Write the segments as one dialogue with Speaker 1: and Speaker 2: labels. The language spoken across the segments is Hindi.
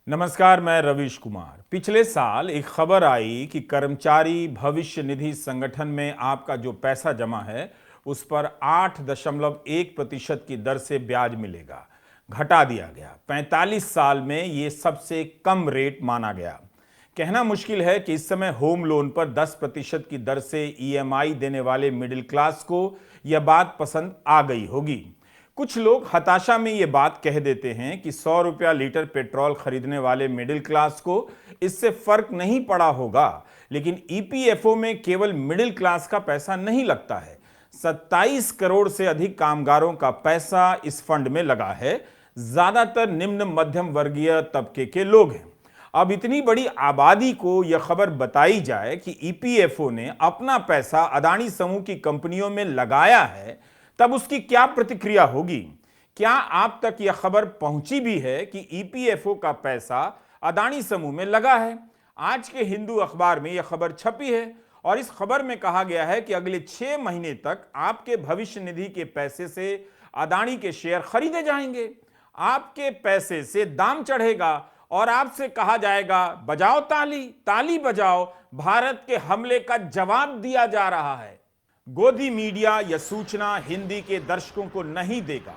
Speaker 1: नमस्कार, मैं रवीश कुमार। पिछले साल एक खबर आई कि कर्मचारी भविष्य निधि संगठन में आपका जो पैसा जमा है उस पर 8.1% की दर से ब्याज मिलेगा। घटा दिया गया। 45 साल में ये सबसे कम रेट माना गया। कहना मुश्किल है कि इस समय होम लोन पर 10% की दर से ईएमआई देने वाले मिडिल क्लास को यह बात पसंद आ गई होगी। कुछ लोग हताशा में ये बात कह देते हैं कि 100 रुपया लीटर पेट्रोल खरीदने वाले मिडिल क्लास को इससे फर्क नहीं पड़ा होगा, लेकिन ईपीएफओ में केवल मिडिल क्लास का पैसा नहीं लगता है। 27 करोड़ से अधिक कामगारों का पैसा इस फंड में लगा है। ज्यादातर निम्न मध्यम वर्गीय तबके के लोग हैं। अब इतनी बड़ी आबादी को यह खबर बताई जाए कि ईपीएफओ ने अपना पैसा अदानी समूह की कंपनियों में लगाया है, तब उसकी क्या प्रतिक्रिया होगी? क्या आप तक यह खबर पहुंची भी है कि ईपीएफओ का पैसा अदानी समूह में लगा है? आज के हिंदू अखबार में यह खबर छपी है और इस खबर में कहा गया है कि अगले 6 महीने तक आपके भविष्य निधि के पैसे से अदानी के शेयर खरीदे जाएंगे। आपके पैसे से दाम चढ़ेगा और आपसे कहा जाएगा, बजाओ ताली, ताली बजाओ, भारत के हमले का जवाब दिया जा रहा है। गोदी मीडिया यह सूचना हिंदी के दर्शकों को नहीं देगा।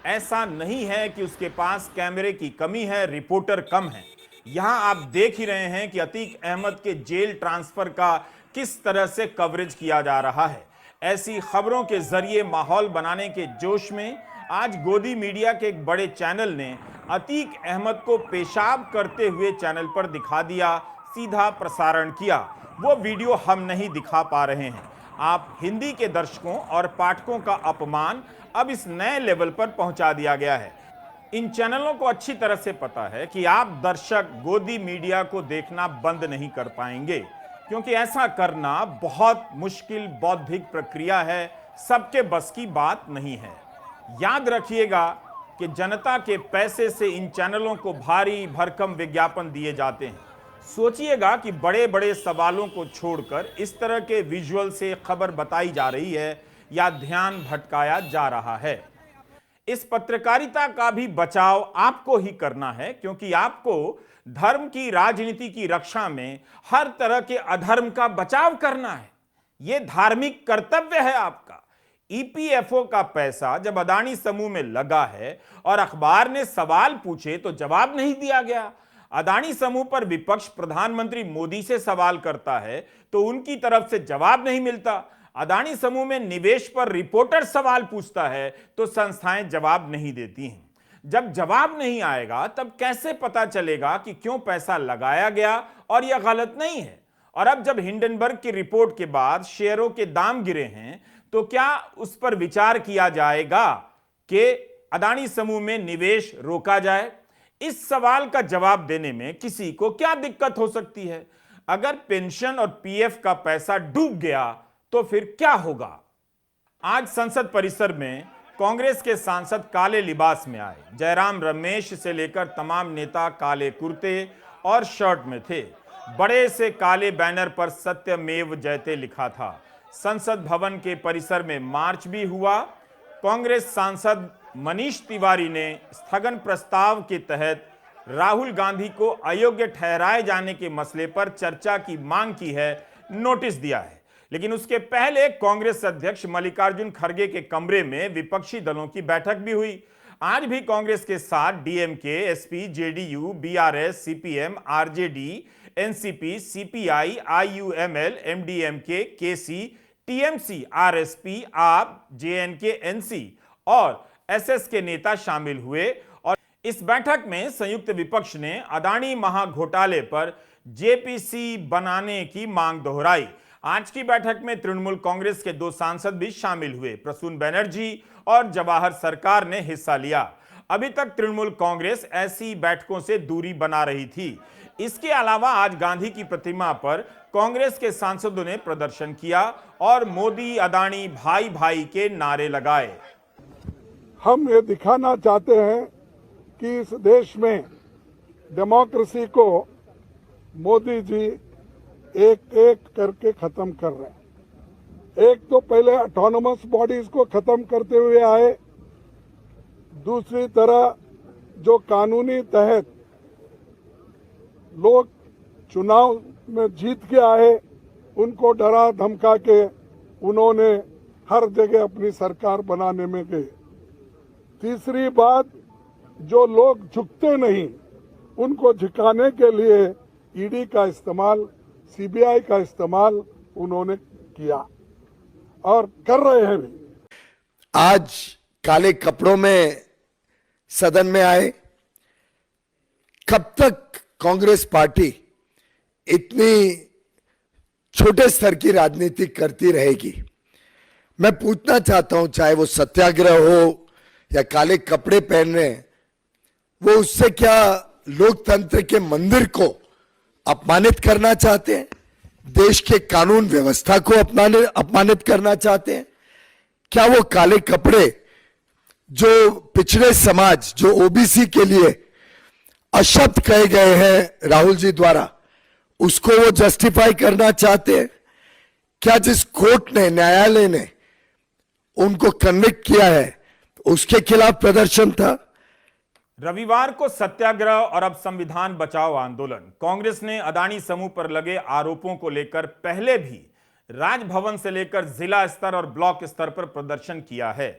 Speaker 1: ऐसा नहीं है कि उसके पास कैमरे की कमी है, रिपोर्टर कम है। यहां आप देख ही रहे हैं कि अतीक अहमद के जेल ट्रांसफर का किस तरह से कवरेज किया जा रहा है। ऐसी खबरों के जरिए माहौल बनाने के जोश में आज गोदी मीडिया के एक बड़े चैनल ने अतीक अहमद को पेशाब करते हुए चैनल पर दिखा दिया, सीधा प्रसारण किया। वो वीडियो हम नहीं दिखा पा रहे हैं। आप हिंदी के दर्शकों और पाठकों का अपमान अब इस नए लेवल पर पहुंचा दिया गया है। इन चैनलों को अच्छी तरह से पता है कि आप दर्शक गोदी मीडिया को देखना बंद नहीं कर पाएंगे, क्योंकि ऐसा करना बहुत मुश्किल बौद्धिक प्रक्रिया है, सबके बस की बात नहीं है। याद रखिएगा कि जनता के पैसे से इन चैनलों को भारी भरकम विज्ञापन दिए जाते हैं। सोचिएगा कि बड़े बड़े सवालों को छोड़कर इस तरह के विजुअल से खबर बताई जा रही है या ध्यान भटकाया जा रहा है। इस पत्रकारिता का भी बचाव आपको ही करना है, क्योंकि आपको धर्म की राजनीति की रक्षा में हर तरह के अधर्म का बचाव करना है। यह धार्मिक कर्तव्य है आपका। ईपीएफओ का पैसा जब अदानी समूह में लगा है और अखबार ने सवाल पूछे तो जवाब नहीं दिया गया। अदानी समूह पर विपक्ष प्रधानमंत्री मोदी से सवाल करता है तो उनकी तरफ से जवाब नहीं मिलता। अदानी समूह में निवेश पर रिपोर्टर सवाल पूछता है तो संस्थाएं जवाब नहीं देती हैं। जब जवाब नहीं आएगा तब कैसे पता चलेगा कि क्यों पैसा लगाया गया और यह गलत नहीं है? और अब जब हिंडनबर्ग की रिपोर्ट के बाद शेयरों के दाम गिरे हैं तो क्या उस पर विचार किया जाएगा कि अदानी समूह में निवेश रोका जाए? इस सवाल का जवाब देने में किसी को क्या दिक्कत हो सकती है? अगर पेंशन और पीएफ का पैसा डूब गया तो फिर क्या होगा? आज संसद परिसर में कांग्रेस के सांसद काले लिबास में आए। जयराम रमेश से लेकर तमाम नेता काले कुर्ते और शर्ट में थे। बड़े से काले बैनर पर सत्यमेव जयते लिखा था। संसद भवन के परिसर में मार्च भी हुआ। कांग्रेस सांसद मनीष तिवारी ने स्थगन प्रस्ताव के तहत राहुल गांधी को अयोग्य ठहराए जाने के मसले पर चर्चा की मांग की है, नोटिस दिया है। लेकिन उसके पहले कांग्रेस अध्यक्ष मल्लिकार्जुन खड़गे के कमरे में विपक्षी दलों की बैठक भी हुई। आज भी कांग्रेस के साथ DMK, SP, JDU, BRS, CPM, RJD, NCP, CPI, IUML, MDMK, KC, TMC, RSP, AAP, JNK, NC और एसएस के नेता शामिल हुए। और इस बैठक में संयुक्त विपक्ष ने अदानी महाघोटाले पर जेपीसी बनाने की मांग दोहराई। आज की बैठक में तृणमूल कांग्रेस के 2 सांसद भी शामिल हुए। प्रसून बनर्जी और जवाहर सरकार ने हिस्सा लिया। अभी तक तृणमूल कांग्रेस ऐसी बैठकों से दूरी बना रही थी। इसके अलावा आज गांधी की प्रतिमा पर कांग्रेस के सांसदों ने प्रदर्शन किया और मोदी अदानी भाई भाई के नारे लगाए।
Speaker 2: हम ये दिखाना चाहते हैं कि इस देश में डेमोक्रेसी को मोदी जी एक एक करके खत्म कर रहे हैं। एक तो पहले ऑटोनोमस बॉडीज को खत्म करते हुए आए, दूसरी तरह जो कानूनी तहत लोग चुनाव में जीत के आए, उनको डरा धमका के उन्होंने हर जगह अपनी सरकार बनाने में गए। तीसरी बात, जो लोग झुकते नहीं उनको झुकाने के लिए ईडी का इस्तेमाल, सीबीआई का इस्तेमाल उन्होंने किया और कर रहे हैं भी।
Speaker 3: आज काले कपड़ों में सदन में आए। कब तक कांग्रेस पार्टी इतनी छोटे स्तर की राजनीति करती रहेगी? मैं पूछना चाहता हूं, चाहे वो सत्याग्रह हो या काले कपड़े पहन रहे हैं, वो उससे क्या लोकतंत्र के मंदिर को अपमानित करना चाहते हैं? देश के कानून व्यवस्था को अपमानित करना चाहते हैं? क्या वो काले कपड़े जो पिछड़े समाज, जो ओबीसी के लिए अशब्द कहे गए हैं राहुल जी द्वारा, उसको वो जस्टिफाई करना चाहते हैं? क्या जिस कोर्ट ने, न्यायालय ने उनको कन्विक्ट किया है, उसके खिलाफ प्रदर्शन था?
Speaker 1: रविवार को सत्याग्रह और अब संविधान बचाओ आंदोलन। कांग्रेस ने अदानी समूह पर लगे आरोपों को लेकर पहले भी राजभवन से लेकर जिला स्तर और ब्लॉक स्तर पर प्रदर्शन किया है।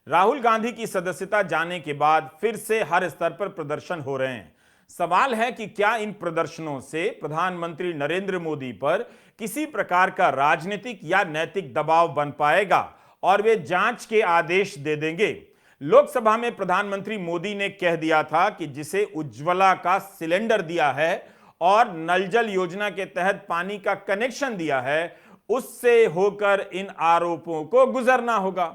Speaker 1: राहुल गांधी की सदस्यता जाने के बाद फिर से हर स्तर पर प्रदर्शन हो रहे हैं। सवाल है कि क्या इन प्रदर्शनों से प्रधानमंत्री नरेंद्र मोदी पर किसी प्रकार का राजनीतिक या नैतिक दबाव बन पाएगा और वे जांच के आदेश दे देंगे? लोकसभा में प्रधानमंत्री मोदी ने कह दिया था कि जिसे उज्ज्वला का सिलेंडर दिया है और नल जल योजना के तहत पानी का कनेक्शन दिया है, उससे होकर इन आरोपों को गुजरना होगा।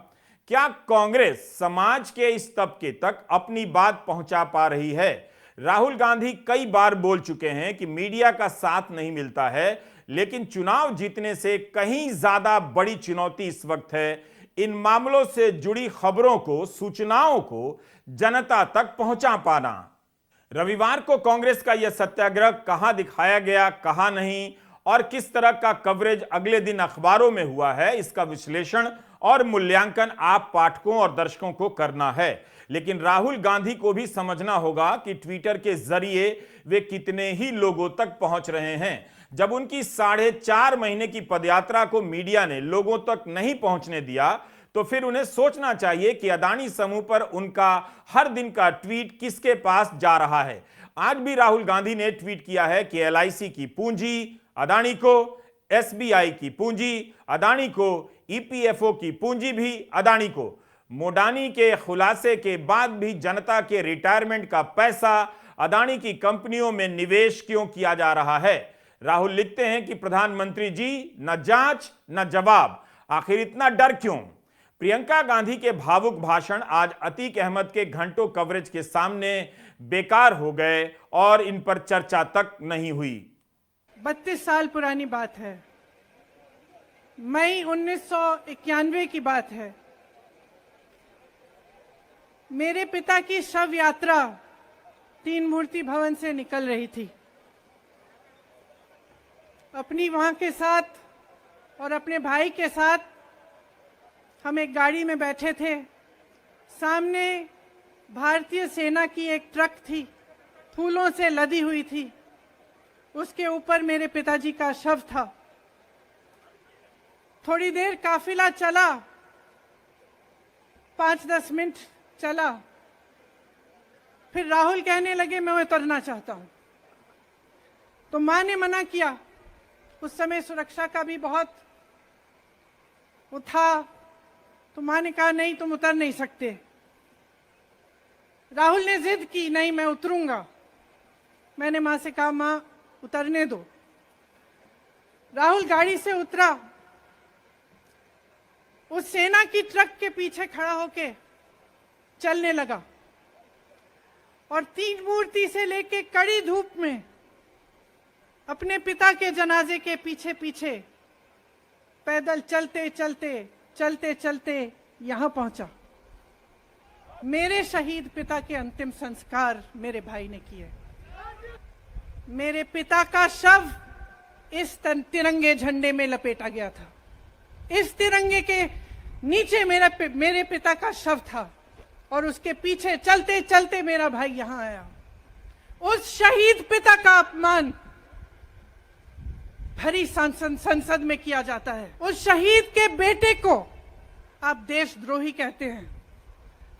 Speaker 1: क्या कांग्रेस समाज के इस तबके तक अपनी बात पहुंचा पा रही है? राहुल गांधी कई बार बोल चुके हैं कि मीडिया का साथ नहीं मिलता है, लेकिन चुनाव जीतने से कहीं ज्यादा बड़ी चुनौती इस वक्त है इन मामलों से जुड़ी खबरों को, सूचनाओं को जनता तक पहुंचा पाना। रविवार को कांग्रेस का यह सत्याग्रह कहां दिखाया गया, कहां नहीं, और किस तरह का कवरेज अगले दिन अखबारों में हुआ है, इसका विश्लेषण और मूल्यांकन आप पाठकों और दर्शकों को करना है। लेकिन राहुल गांधी को भी समझना होगा कि ट्विटर के जरिए वे कितने ही लोगों तक पहुंच रहे हैं। जब उनकी 4.5 महीने की पदयात्रा को मीडिया ने लोगों तक नहीं पहुंचने दिया, तो फिर उन्हें सोचना चाहिए कि अदानी समूह पर उनका हर दिन का ट्वीट किसके पास जा रहा है। आज भी राहुल गांधी ने ट्वीट किया है कि LIC की पूंजी अदानी को, SBI की पूंजी अदानी को, EPFO की पूंजी भी अदानी को। मोडानी के खुलासे के बाद भी जनता के रिटायरमेंट का पैसा अदानी की कंपनियों में निवेश क्यों किया जा रहा है? राहुल लिखते हैं कि प्रधानमंत्री जी, न जांच न जवाब, आखिर इतना डर क्यों? प्रियंका गांधी के भावुक भाषण आज अतीक अहमद के घंटों कवरेज के सामने बेकार हो गए और इन पर चर्चा तक नहीं हुई।
Speaker 4: 32 साल पुरानी बात है, मई 1991 की बात है। मेरे पिता की शव यात्रा 3 मूर्ति भवन से निकल रही थी। अपनी मां के साथ और अपने भाई के साथ हम एक गाड़ी में बैठे थे। सामने भारतीय सेना की एक ट्रक थी, फूलों से लदी हुई थी। उसके ऊपर मेरे पिताजी का शव था। थोड़ी देर काफिला चला, 5-10 मिनट चला, फिर राहुल कहने लगे मैं उतरना चाहता हूं। तो मां ने मना किया। उस समय सुरक्षा का भी बहुत वो था, तो मां ने कहा नहीं, तुम उतर नहीं सकते। राहुल ने जिद की, नहीं मैं उतरूंगा। मैंने मां से कहा मां उतरने दो। राहुल गाड़ी से उतरा, उस सेना की ट्रक के पीछे खड़ा होके चलने लगा और 3 मूर्ति से लेके कड़ी धूप में अपने पिता के जनाजे के पीछे पीछे पैदल चलते चलते चलते चलते यहां पहुंचा। मेरे शहीद पिता के अंतिम संस्कार मेरे भाई ने किए। मेरे पिता का शव इस तिरंगे झंडे में लपेटा गया था। इस तिरंगे के नीचे मेरे पिता का शव था और उसके पीछे चलते चलते मेरा भाई यहां आया। उस शहीद पिता का अपमान भरी संसद में किया जाता है। उस शहीद के बेटे को आप देशद्रोही कहते हैं,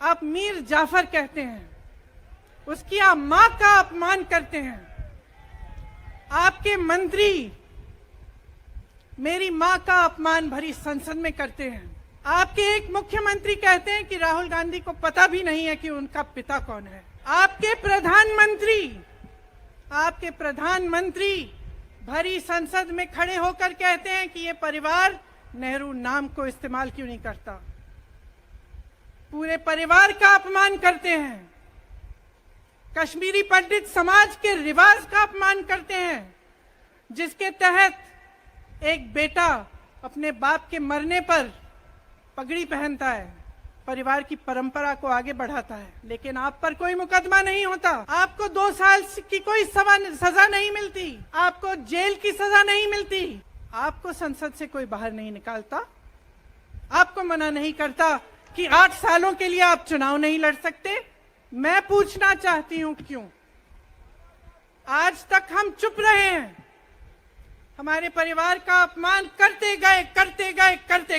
Speaker 4: आप मीर जाफर कहते हैं, उसकी आप मां का अपमान करते हैं। आपके मंत्री मेरी मां का अपमान भरी संसद में करते हैं। आपके एक मुख्यमंत्री कहते हैं कि राहुल गांधी को पता भी नहीं है कि उनका पिता कौन है। आपके प्रधानमंत्री भरी संसद में खड़े होकर कहते हैं कि ये परिवार नेहरू नाम को इस्तेमाल क्यों नहीं करता। पूरे परिवार का अपमान करते हैं। कश्मीरी पंडित समाज के रिवाज का अपमान करते हैं, जिसके तहत एक बेटा अपने बाप के मरने पर पगड़ी पहनता है, परिवार की परंपरा को आगे बढ़ाता है। लेकिन आप पर कोई मुकदमा नहीं होता, आपको 2 साल की कोई सजा नहीं मिलती, आपको जेल की सजा नहीं मिलती, आपको संसद से कोई बाहर नहीं निकालता, आपको मना नहीं करता कि 8 सालों के लिए आप चुनाव नहीं लड़ सकते। मैं पूछना चाहती हूं क्यों? आज तक हम चुप रहे हैं, हमारे परिवार का अपमान करते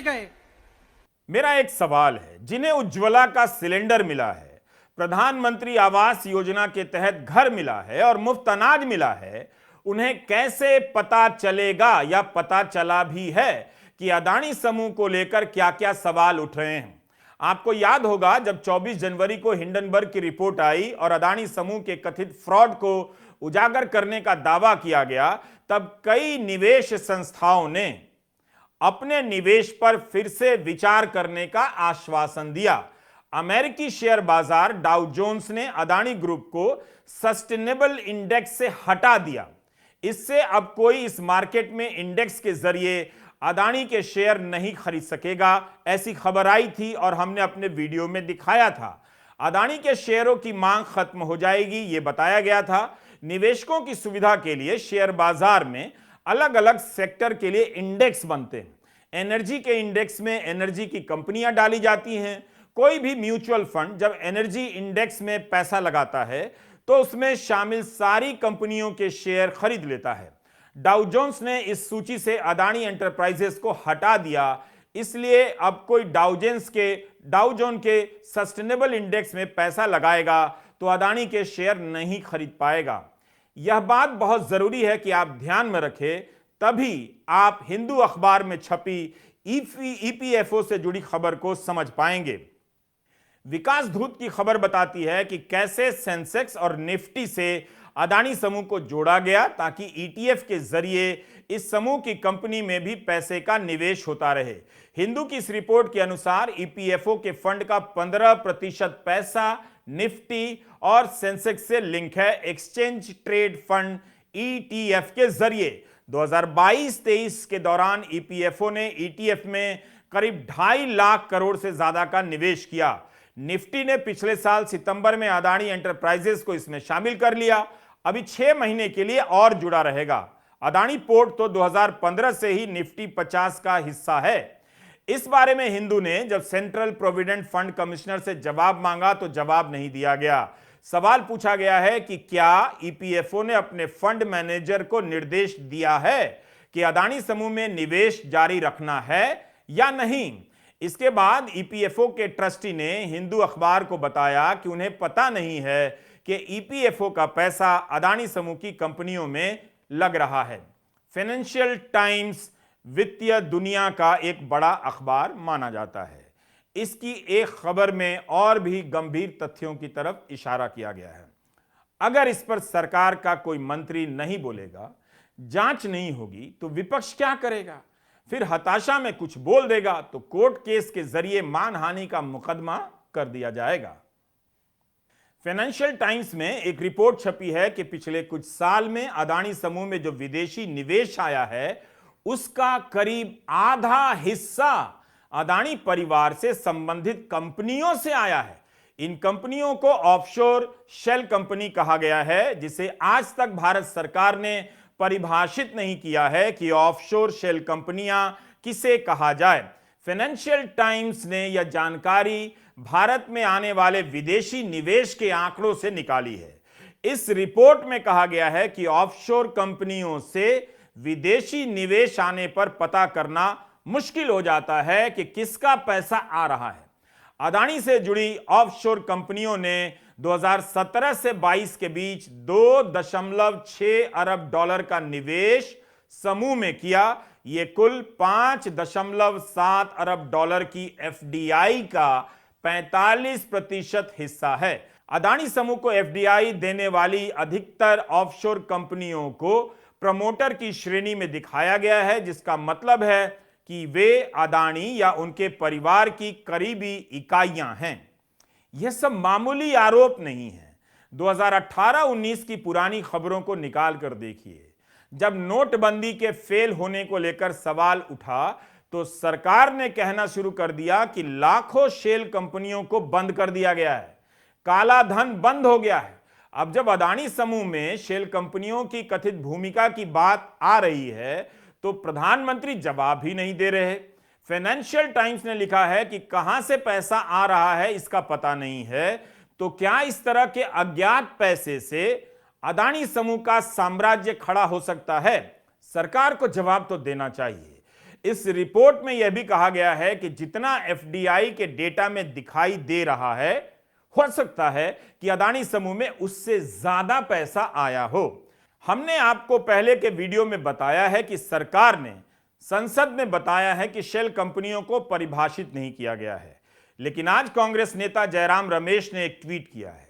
Speaker 4: गए।
Speaker 1: मेरा एक सवाल है, जिन्हें उज्ज्वला का सिलेंडर मिला है, प्रधानमंत्री आवास योजना के तहत घर मिला है और मुफ्त अनाज मिला है, उन्हें कैसे पता चलेगा या पता चला भी है कि अदानी समूह को लेकर क्या क्या सवाल उठ रहे हैं? आपको याद होगा जब 24 जनवरी को हिंडनबर्ग की रिपोर्ट आई और अदानी समूह के कथित फ्रॉड को उजागर करने का दावा किया गया, तब कई निवेश संस्थाओं ने अपने निवेश पर फिर से विचार करने का आश्वासन दिया। अमेरिकी शेयर बाजार डाउ जोन्स ने अदानी ग्रुप को सस्टेनेबल इंडेक्स से हटा दिया। इससे अब कोई इस मार्केट में इंडेक्स के जरिए अदानी के शेयर नहीं खरीद सकेगा, ऐसी खबर आई थी और हमने अपने वीडियो में दिखाया था। अदानी के शेयरों की मांग खत्म हो जाएगी, यह बताया गया था। निवेशकों की सुविधा के लिए शेयर बाजार में अलग अलग सेक्टर के लिए इंडेक्स बनते हैं। एनर्जी के इंडेक्स में एनर्जी की कंपनियां डाली जाती हैं। कोई भी म्यूचुअल फंड जब एनर्जी इंडेक्स में पैसा लगाता है तो उसमें शामिल सारी कंपनियों के शेयर खरीद लेता है। डाउ जोन्स ने इस सूची से अदानी एंटरप्राइजेस को हटा दिया, इसलिए अब कोई डाउ जोन के सस्टेनेबल इंडेक्स में पैसा लगाएगा तो अदानी के शेयर नहीं खरीद पाएगा। यह बात बहुत जरूरी है कि आप ध्यान में रखें, तभी आप हिंदू अखबार में छपी ईपीएफओ से जुड़ी खबर को समझ पाएंगे। विकास धूत की खबर बताती है कि कैसे सेंसेक्स और निफ्टी से अदानी समूह को जोड़ा गया ताकि ईटीएफ के जरिए इस समूह की कंपनी में भी पैसे का निवेश होता रहे। हिंदू की इस रिपोर्ट के अनुसार ईपीएफओ के फंड का 15% पैसा निफ्टी और सेंसेक्स से लिंक है एक्सचेंज ट्रेड फंड ईटीएफ के जरिए। 2022-23 के दौरान ईपीएफओ ने ईटीएफ में करीब 2.5 लाख करोड़ से ज्यादा का निवेश किया। निफ्टी ने पिछले साल सितंबर में अदानी एंटरप्राइजेस को इसमें शामिल कर लिया, अभी 6 महीने के लिए और जुड़ा रहेगा। अदानी पोर्ट तो 2015 से ही निफ्टी 50 का हिस्सा है। इस बारे में हिंदू ने जब सेंट्रल प्रोविडेंट फंड कमिश्नर से जवाब मांगा तो जवाब नहीं दिया गया। सवाल पूछा गया है कि क्या ईपीएफओ ने अपने फंड मैनेजर को निर्देश दिया है कि अदानी समूह में निवेश जारी रखना है या नहीं। इसके बाद ईपीएफओ के ट्रस्टी ने हिंदू अखबार को बताया कि उन्हें पता नहीं है कि ईपीएफओ का पैसा अदानी समूह की कंपनियों में लग रहा है। फाइनेंशियल टाइम्स वित्तीय दुनिया का एक बड़ा अखबार माना जाता है। इसकी एक खबर में और भी गंभीर तथ्यों की तरफ इशारा किया गया है। अगर इस पर सरकार का कोई मंत्री नहीं बोलेगा, जांच नहीं होगी, तो विपक्ष क्या करेगा? फिर हताशा में कुछ बोल देगा तो कोर्ट केस के जरिए मानहानि का मुकदमा कर दिया जाएगा। फाइनेंशियल टाइम्स में एक रिपोर्ट छपी है कि पिछले कुछ साल में अदानी समूह में जो विदेशी निवेश आया है उसका करीब आधा हिस्सा अदानी परिवार से संबंधित कंपनियों से आया है। इन कंपनियों को ऑफशोर शेल कंपनी कहा गया है, जिसे आज तक भारत सरकार ने परिभाषित नहीं किया है कि ऑफशोर शेल कंपनियां किसे कहा जाए। फाइनेंशियल टाइम्स ने यह जानकारी भारत में आने वाले विदेशी निवेश के आंकड़ों से निकाली है। इस रिपोर्ट में कहा गया है कि ऑफशोर कंपनियों से विदेशी निवेश आने पर पता करना मुश्किल हो जाता है कि किसका पैसा आ रहा है। अदानी से जुड़ी ऑफशोर कंपनियों ने 2017 से 22 के बीच 2.6 अरब डॉलर का निवेश समूह में किया। यह कुल 5.7 अरब डॉलर की एफडीआई का 45% हिस्सा है। अदानी समूह को एफडीआई देने वाली अधिकतर ऑफशोर कंपनियों को प्रमोटर की श्रेणी में दिखाया गया है, जिसका मतलब है कि वे अदानी या उनके परिवार की करीबी इकाइयां हैं। यह सब मामूली आरोप नहीं है। 2018-19 की पुरानी खबरों को निकाल कर देखिए। जब नोटबंदी के फेल होने को लेकर सवाल उठा तो सरकार ने कहना शुरू कर दिया कि लाखों शेल कंपनियों को बंद कर दिया गया है, काला धन बंद हो गया है। अब जब अदानी समूह में शेल कंपनियों की कथित भूमिका की बात आ रही है तो प्रधानमंत्री जवाब ही नहीं दे रहे। फाइनेंशियल टाइम्स ने लिखा है कि कहां से पैसा आ रहा है इसका पता नहीं है, तो क्या इस तरह के अज्ञात पैसे से अदानी समूह का साम्राज्य खड़ा हो सकता है? सरकार को जवाब तो देना चाहिए। इस रिपोर्ट में यह भी कहा गया है कि जितना एफडीआई के डेटा में दिखाई दे रहा है, हो सकता है कि अदानी समूह में उससे ज्यादा पैसा आया हो। हमने आपको पहले के वीडियो में बताया है कि सरकार ने संसद में बताया है कि शेल कंपनियों को परिभाषित नहीं किया गया है, लेकिन आज कांग्रेस नेता जयराम रमेश ने एक ट्वीट किया है।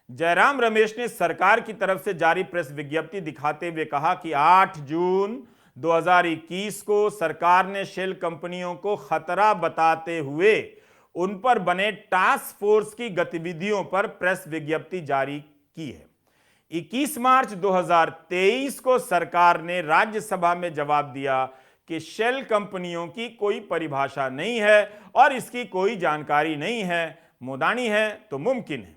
Speaker 1: जयराम रमेश ने सरकार की तरफ से जारी प्रेस विज्ञप्ति दिखाते हुए कहा कि 8 जून 2021 को सरकार ने शेल कंपनियों को खतरा बताते हुए उन पर बने टास्क फोर्स की गतिविधियों पर प्रेस विज्ञप्ति जारी की है। 21 मार्च 2023 को सरकार ने राज्यसभा में जवाब दिया कि शेल कंपनियों की कोई परिभाषा नहीं है और इसकी कोई जानकारी नहीं है। मोदानी है तो मुमकिन है।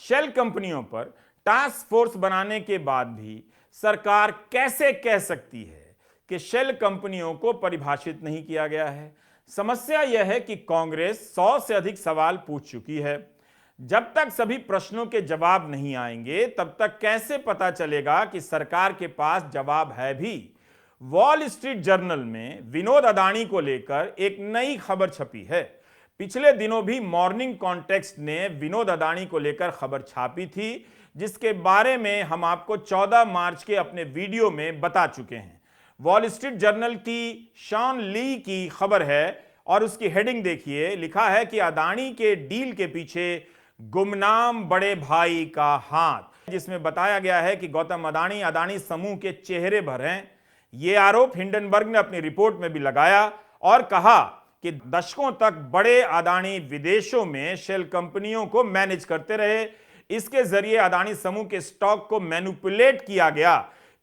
Speaker 1: शेल कंपनियों पर टास्क फोर्स बनाने के बाद भी सरकार कैसे कह सकती है कि शेल कंपनियों को परिभाषित नहीं किया गया है? समस्या यह है कि कांग्रेस 100 से अधिक सवाल पूछ चुकी है। जब तक सभी प्रश्नों के जवाब नहीं आएंगे तब तक कैसे पता चलेगा कि सरकार के पास जवाब है भी? वॉल स्ट्रीट जर्नल में विनोद अदानी को लेकर एक नई खबर छपी है। पिछले दिनों भी मॉर्निंग कॉन्टेक्स्ट ने विनोद अदानी को लेकर खबर छापी थी, जिसके बारे में हम आपको 14 मार्च के अपने वीडियो में बता चुके हैं। वॉल स्ट्रीट जर्नल की शॉन ली की खबर है और उसकी हेडिंग देखिए। लिखा है कि अदानी के डील के पीछे गुमनाम बड़े भाई का हाथ, जिसमें बताया गया है कि गौतम अदानी अदानी समूह के चेहरे भर हैं। यह आरोप हिंडनबर्ग ने अपनी रिपोर्ट में भी लगाया और कहा कि दशकों तक बड़े अदानी विदेशों में शेल कंपनियों को मैनेज करते रहे। इसके जरिए अदानी समूह के स्टॉक को मैनिपुलेट किया गया।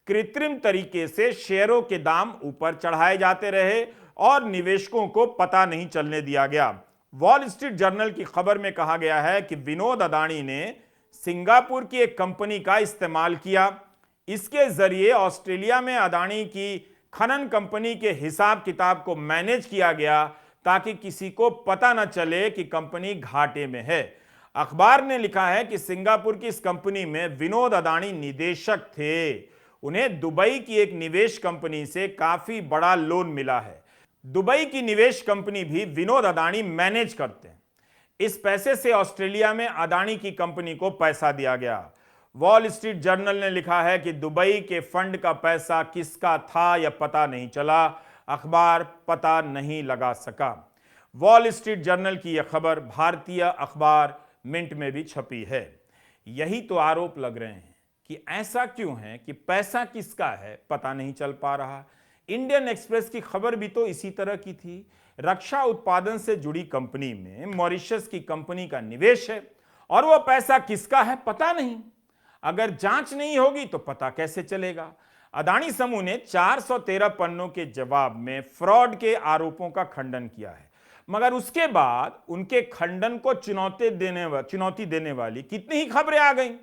Speaker 1: कृत्रिम तरीके से शेयरों के दाम ऊपर चढ़ाए जाते रहे और निवेशकों को पता नहीं चलने दिया गया। वॉल स्ट्रीट जर्नल की खबर में कहा गया है कि विनोद अदानी ने सिंगापुर की एक कंपनी का इस्तेमाल किया। इसके जरिए ऑस्ट्रेलिया में अदानी की खनन कंपनी के हिसाब किताब को मैनेज किया गया ताकि किसी को पता न चले कि कंपनी घाटे में है। अखबार ने लिखा है कि सिंगापुर की इस कंपनी में विनोद अदानी निदेशक थे। उन्हें दुबई की एक निवेश कंपनी से काफी बड़ा लोन मिला है। दुबई की निवेश कंपनी भी विनोद अदानी मैनेज करते हैं। इस पैसे से ऑस्ट्रेलिया में अदानी की कंपनी को पैसा दिया गया। वॉल स्ट्रीट जर्नल ने लिखा है कि दुबई के फंड का पैसा किसका था यह पता नहीं चला। अखबार पता नहीं लगा सका। वॉल स्ट्रीट जर्नल की यह खबर भारतीय अखबार मिंट में भी छपी है। यही तो आरोप लग रहे हैं कि ऐसा क्यों है कि पैसा किसका है पता नहीं चल पा रहा। इंडियन एक्सप्रेस की खबर भी तो इसी तरह की थी। रक्षा उत्पादन से जुड़ी कंपनी में मॉरिशस की कंपनी का निवेश है और वह पैसा किसका है पता नहीं। अगर जांच नहीं होगी तो पता कैसे चलेगा? अदानी समूह ने 413 पन्नों के जवाब में फ्रॉड के आरोपों का खंडन किया है, मगर उसके बाद उनके खंडन को चुनौती देने वाली कितनी ही खबरें आ गईं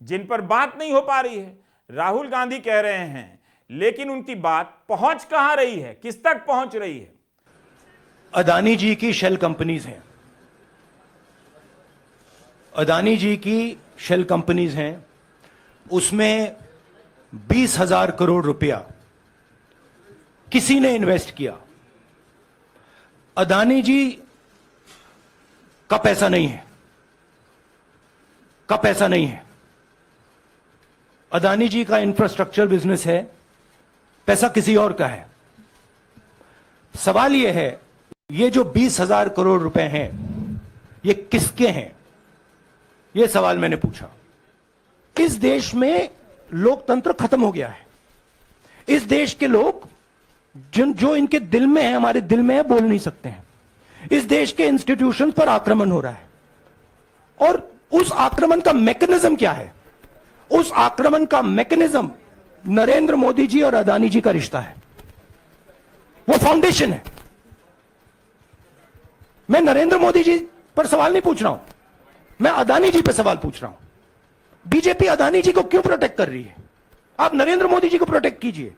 Speaker 1: जिन पर बात नहीं हो पा रही है। राहुल गांधी कह रहे हैं, लेकिन उनकी बात पहुंच कहां रही है, किस तक पहुंच रही है?
Speaker 5: अदानी जी की शेल कंपनीज हैं। अदानी जी की शेल कंपनीज हैं उसमें 20,000 करोड़ रुपया किसी ने इन्वेस्ट किया। अदानी जी का पैसा नहीं है, का पैसा नहीं है। अदानी जी का इंफ्रास्ट्रक्चर बिजनेस है, पैसा किसी और का है। सवाल यह है, ये जो 20,000 करोड़ रुपए हैं, ये किसके हैं? यह सवाल मैंने पूछा। इस देश में लोकतंत्र खत्म हो गया है। इस देश के लोग जो इनके दिल में है, हमारे दिल में है, बोल नहीं सकते हैं। इस देश के इंस्टीट्यूशंस पर आक्रमण हो रहा है, और उस आक्रमण का मैकेनिज्म क्या है? उस आक्रमण का मैकेनिज्म नरेंद्र मोदी जी और अदानी जी का रिश्ता है, वो फाउंडेशन है। मैं नरेंद्र मोदी जी पर सवाल नहीं पूछ रहा हूं, मैं अदानी जी पर सवाल पूछ रहा हूं। बीजेपी अदानी जी को क्यों प्रोटेक्ट कर रही है? आप नरेंद्र मोदी जी को प्रोटेक्ट कीजिए।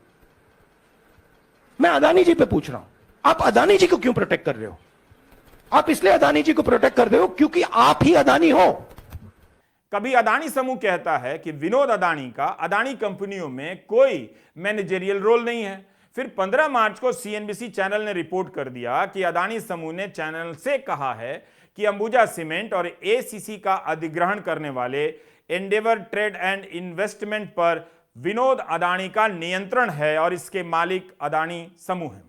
Speaker 5: मैं अदानी जी पे पूछ रहा हूं, आप अदानी जी को क्यों प्रोटेक्ट कर रहे हो? आप इसलिए अदानी जी को प्रोटेक्ट कर रहे हो क्योंकि आप ही अदानी हो।
Speaker 1: कभी अदानी समूह कहता है कि विनोद अदानी का अदानी कंपनियों में कोई मैनेजरियल रोल नहीं है। फिर 15 मार्च को सीएनबीसी चैनल ने रिपोर्ट कर दिया कि अदानी समूह ने चैनल से कहा है कि अंबुजा सीमेंट और एसीसी का अधिग्रहण करने वाले एंडेवर ट्रेड एंड इन्वेस्टमेंट पर विनोद अदानी का नियंत्रण है और इसके मालिक अदानी समूह है।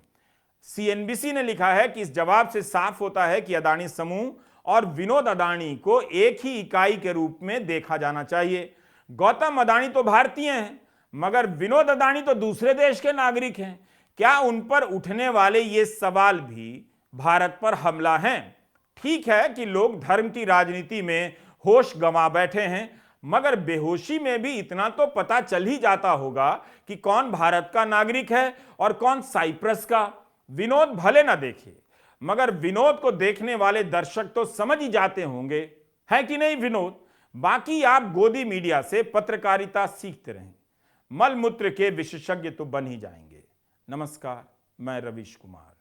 Speaker 1: सीएनबीसी ने लिखा है कि इस जवाब से साफ होता है कि अदानी समूह और विनोद अदानी को एक ही इकाई के रूप में देखा जाना चाहिए। गौतम अदानी तो भारतीय हैं, मगर विनोद अदानी तो दूसरे देश के नागरिक हैं। क्या उन पर उठने वाले ये सवाल भी भारत पर हमला हैं? ठीक है कि लोग धर्म की राजनीति में होश गंवा बैठे हैं, मगर बेहोशी में भी इतना तो पता चल ही जाता होगा कि कौन भारत का नागरिक है और कौन साइप्रस का। विनोद भले ना देखे, मगर विनोद को देखने वाले दर्शक तो समझ ही जाते होंगे, है कि नहीं विनोद? बाकी आप गोदी मीडिया से पत्रकारिता सीखते रहें, मल मूत्र के विशेषज्ञ तो बन ही जाएंगे। नमस्कार, मैं रवीश कुमार।